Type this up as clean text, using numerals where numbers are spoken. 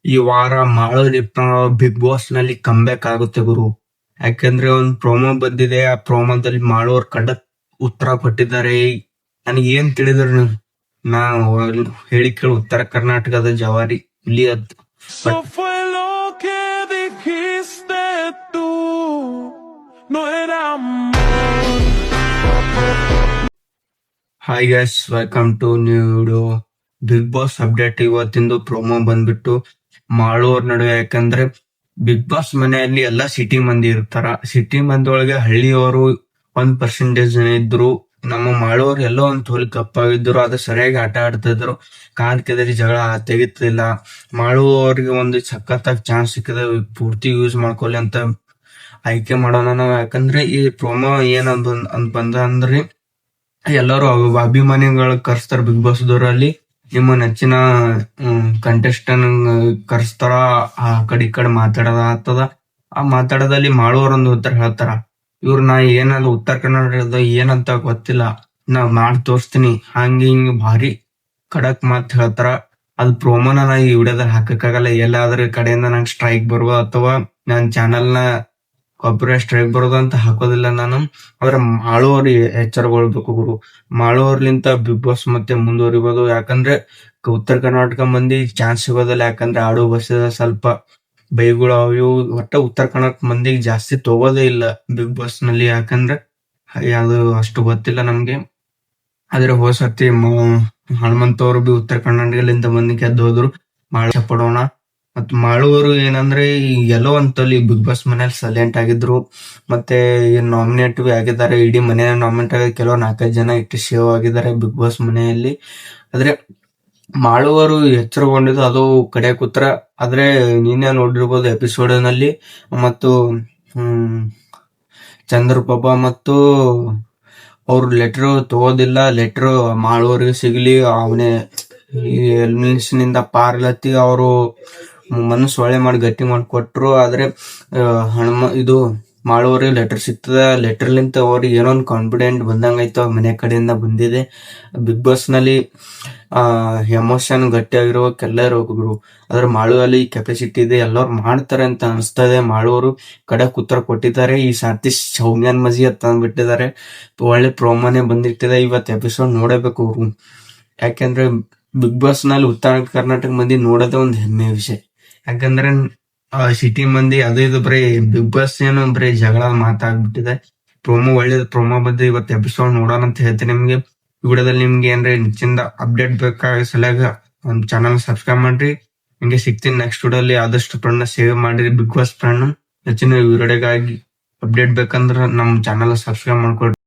ಈ ವಾರ big boss ನಲ್ಲಿ ಕಂಬ್ಯಾಕ್ ಆಗುತ್ತೆ ಗುರು. ಯಾಕಂದ್ರೆ ಒಂದು ಪ್ರೋಮೋ ಬಂದಿದೆ. ಆ ಪ್ರೋಮೋದಲ್ಲಿ ಮಾಳೋರ್ ಖಡಕ್ ಉತ್ತರ ಕೊಟ್ಟಿದ್ದಾರೆ. ನನಗೆ ಏನ್ ತಿಳಿದ್ರು ನೀವು? ನಾ ಹೇಳಿ ಕೇಳು, ಉತ್ತರ ಕರ್ನಾಟಕದ ಜವಾರಿ ಇಲ್ಲಿ Eso fue lo que dijiste tú, no era amor. Hi guys, welcome to new video. Bigg Boss update. ಇವತ್ತಿಂದು ಪ್ರೋಮೋ ಬಂದ್ಬಿಟ್ಟು ಮಾಳೋರ್ ನಡುವೆ. ಯಾಕಂದ್ರೆ ಬಿಗ್ ಬಾಸ್ ಮನೆಯಲ್ಲಿ ಎಲ್ಲಾ ಸಿಟಿ ಮಂದಿ ಇರ್ತಾರ. ಸಿಟಿ ಮಂದಿ ಒಳಗೆ ಹಳ್ಳಿಯವರು 1% ಜನ ಇದ್ರು. ನಮ್ಮ ಮಾಳೋರ್ ಎಲ್ಲೋ ಒಂದ್ ತೋಲಿ ಕಪ್ಪಾಗಿದ್ರು. ಅದು ಸರಿಯಾಗಿ ಆಟ ಆಡ್ತಿದ್ರು. ಕಾಲ್ ಕೆದರಿ ಜಗಳ ತೆಗಿತಿಲ್ಲ. ಮಾಳುವವ್ರಿಗೆ ಒಂದು ಸಖತ್ತಾಗಿ ಚಾನ್ಸ್ ಸಿಕ್ಕಿದೆ, ಪೂರ್ತಿ ಯೂಸ್ ಮಾಡ್ಕೊಳ್ಳಿ ಅಂತ ಆಯ್ಕೆ ಮಾಡೋಣ ನಾವು. ಯಾಕಂದ್ರೆ ಈ ಪ್ರೋಮೋ ಏನ್ ಬಂದ ಅಂದ್ರೆ ಎಲ್ಲರೂ ಅಭಿಮಾನಿಗಳು ಕರ್ಸ್ತಾರ ಬಿಗ್ ಬಾಸ್ ದವರಲ್ಲಿ. ನಿಮ್ಮ ನೆಚ್ಚಿನ ಕಂಟೆಸ್ಟೆಂಟ್ ಕರ್ಸ್ತಾರ. ಆ ಕಡೆ ಈ ಕಡೆ ಮಾತಾಡೋದ ಆಗ್ತದ. ಆ ಮಾತಾಡೋದಲ್ಲಿ ಮಾಡೋರೊಂದು ಉತ್ತರ ಹೇಳ್ತಾರ. ಇವ್ರು ನಾ ಏನಲ್ಲ ಉತ್ತರ ಕರ್ನಾಟಕದ ಏನಂತ ಗೊತ್ತಿಲ್ಲ, ನಾ ಮಾಡಿ ತೋರಿಸ್ತೀನಿ, ಹಂಗ ಹಿಂಗ ಭಾರಿ ಖಡಕ್ ಮಾತ್ ಹೇಳ್ತಾರ. ಅದ್ ಪ್ರೋಮೋನ ನಾ ಈ ವಿಡಿಯೋದಲ್ಲಿ ಹಾಕಕ್ಕಾಗಲ್ಲ. ಎಲ್ಲಾದ್ರ ಕಡೆಯಿಂದ ನಂಗೆ ಸ್ಟ್ರೈಕ್ ಬರ್ಬೋದು ಅಥವಾ ನನ್ನ ಚಾನಲ್ ನ ಕಾಪಿರೈಟ್ ಸ್ಟ್ರೈಕ್ ಬರೋದು ಅಂತ ಹಾಕೋದಿಲ್ಲ ನಾನು. ಆದ್ರೆ ಮಾಳುವವ್ರು ಎಚ್ಚರಗೊಳ್ಬೇಕು ಗುರು. ಮಾಳುವರ್ಲಿಂತ ಬಿಗ್ ಬಾಸ್ ಮತ್ತೆ ಮುಂದುವರಿಬೋದು. ಯಾಕಂದ್ರೆ ಉತ್ತರ ಕರ್ನಾಟಕ ಮಂದಿ ಚಾನ್ಸ್ ಸಿಗೋದಿಲ್ಲ. ಯಾಕಂದ್ರೆ ಆಡು ಬಸ್ಸಿದ ಸ್ವಲ್ಪ ಬೈಗಳು ಅವು ಒಟ್ಟ ಉತ್ತರ ಕರ್ನಾಟಕ ಮಂದಿಗೆ ಜಾಸ್ತಿ ತಗೋದೇ ಇಲ್ಲ ಬಿಗ್ ಬಾಸ್ ನಲ್ಲಿ. ಯಾಕಂದ್ರೆ ಅದು ಅಷ್ಟು ಗೊತ್ತಿಲ್ಲ ನಮ್ಗೆ. ಆದ್ರೆ ಹೋದ ಸರ್ತಿ ಹನುಮಂತವ್ರು ಬಿ ಉತ್ತರ ಕರ್ನಾಟಕದಿಂದ ಮಂದಿ ಗೆದ್ದು ಹೋದ್ರು. ಮಾಳ ಪಡೋಣ. ಮತ್ ಮಾಳುವರು ಏನಂದ್ರೆ ಎಲ್ಲೋ ಅಂತಲ್ಲಿ ಬಿಗ್ ಬಾಸ್ ಮನೇಲಿ ಸೈಲೆಂಟ್ ಆಗಿದ್ರು. ಮತ್ತೆ ನಾಮಿನೇಟ್ ಆಗಿದ್ದಾರೆ. ಇಡೀ ಮನೆ ನಾಮಿನೇಟ್ ಆಗಿ ಕೆಲವು 4-5 ಜನ ಇಟ್ಟು ಸೇವ್ ಆಗಿದ್ದಾರೆ ಬಿಗ್ ಬಾಸ್ ಮನೆಯಲ್ಲಿ. ಆದ್ರೆ ಮಾಳುವರು ಎಚ್ಚರಗೊಂಡಿದ್ದು ಅದು ಕಡೆ ಕೂತ್ರ. ಆದ್ರೆ ನೀನೇ ನೋಡಿರ್ಬೋದು ಎಪಿಸೋಡ್ ನಲ್ಲಿ. ಮತ್ತು ಚಂದ್ರಪ್ರಭಾ ಮತ್ತು ಅವ್ರು ಲೆಟರ್ ತಗೋದಿಲ್ಲ. ಲೆಟರ್ ಮಾಳುವರಿಗೆ ಸಿಗ್ಲಿ, ಅವನೇ ನಿಂದ ಪಾರ್ಲತ್ತಿ ಅವರು ಮನಸ್ಸು ಒಳ್ಳೆ ಮಾಡಿ ಗಟ್ಟಿ ಮಾಡಿ ಕೊಟ್ರು. ಆದ್ರೆ ಇದು ಮಾಡುವವ್ರಿಗೆ ಲೆಟರ್ ಸಿಗ್ತದ. ಲೆಟರ್ಲಿಂತ ಅವ್ರಿಗೆ ಏನೋ ಒಂದು ಕಾನ್ಫಿಡೆಂಟ್ ಬಂದಂಗಾಯ್ತು, ಮನೆ ಕಡೆಯಿಂದ ಬಂದಿದೆ. ಬಿಗ್ ಬಾಸ್ ನಲ್ಲಿ ಎಮೋಷನ್ ಗಟ್ಟಿಯಾಗಿರೋಕೆಲ್ಲ ಇರೋರು. ಆದ್ರೆ ಮಾಳುವಲ್ಲಿ ಕೆಪಾಸಿಟಿ ಇದೆ, ಎಲ್ಲರೂ ಮಾಡ್ತಾರೆ ಅಂತ ಅನಿಸ್ತದೆ. ಮಾಳುವರು ಕಡೆಕ್ ಉತ್ತರ ಕೊಟ್ಟಿದ್ದಾರೆ. ಈ ಸಾರ್ತಿ ಸೌಮ್ಯನ್ ಮಜಿ ತಂದ್ಬಿಟ್ಟಿದ್ದಾರೆ. ಒಳ್ಳೆ ಪ್ರೋಮೋನೆ ಬಂದಿಟ್ಟಿದೆ. ಇವತ್ತು ಎಪಿಸೋಡ್ ನೋಡಬೇಕು ಅವ್ರು. ಯಾಕೆಂದ್ರೆ ಬಿಗ್ ಬಾಸ್ ನಲ್ಲಿ ಉತ್ತರ ಕರ್ನಾಟಕ ಮಂದಿ ನೋಡೋದೇ ಒಂದು ಹೆಮ್ಮೆ ವಿಷಯ. ಯಾಕಂದ್ರೆ ಸಿಟಿ ಮಂದಿ ಅದು ಇದು ಬರೀ ಬಿಗ್ ಬಾಸ್ ಏನು ಬರೀ ಜಗಳ ಮಾತಾಗ್ಬಿಟ್ಟಿದೆ. ಪ್ರೋಮೋ ಒಳ್ಳೇದು ಪ್ರೋಮೋ ಬಂದು ಇವತ್ತು ಎಪಿಸೋಡ್ ನೋಡೋಣ ಅಂತ ಹೇಳ್ತೀನಿ ನಿಮ್ಗೆ. ಈ ವಿಡಿಯೋದಲ್ಲಿ ನಿಮ್ಗೆ ಏನ್ರಿ ನಿಚ್ಚಿಂದ ಅಪ್ಡೇಟ್ ಬೇಕಾಗ ಸಲಗ ಒಂದು ಚಾನಲ್ ಸಬ್ಸ್ಕ್ರೈಬ್ ಮಾಡ್ರಿ. ನಿಮ್ಗೆ ಸಿಗ್ತೀನಿ ನೆಕ್ಸ್ಟ್ ವಿಡಿಯೋಲಿ. ಆದಷ್ಟು ಫ್ರೆಂಡ್ ಸೇವ್ ಮಾಡಿರಿ ಬಿಗ್ ಬಾಸ್ ಫ್ರೆಂಡ್. ಹೆಚ್ಚಿನ ವಿಡಿಯೋಗಾಗಿ ಅಪ್ಡೇಟ್ ಬೇಕಂದ್ರೆ ನಮ್ಮ ಚಾನಲ್ ಸಬ್ಸ್ಕ್ರೈಬ್ ಮಾಡ್ಕೊಳ್ರಿ.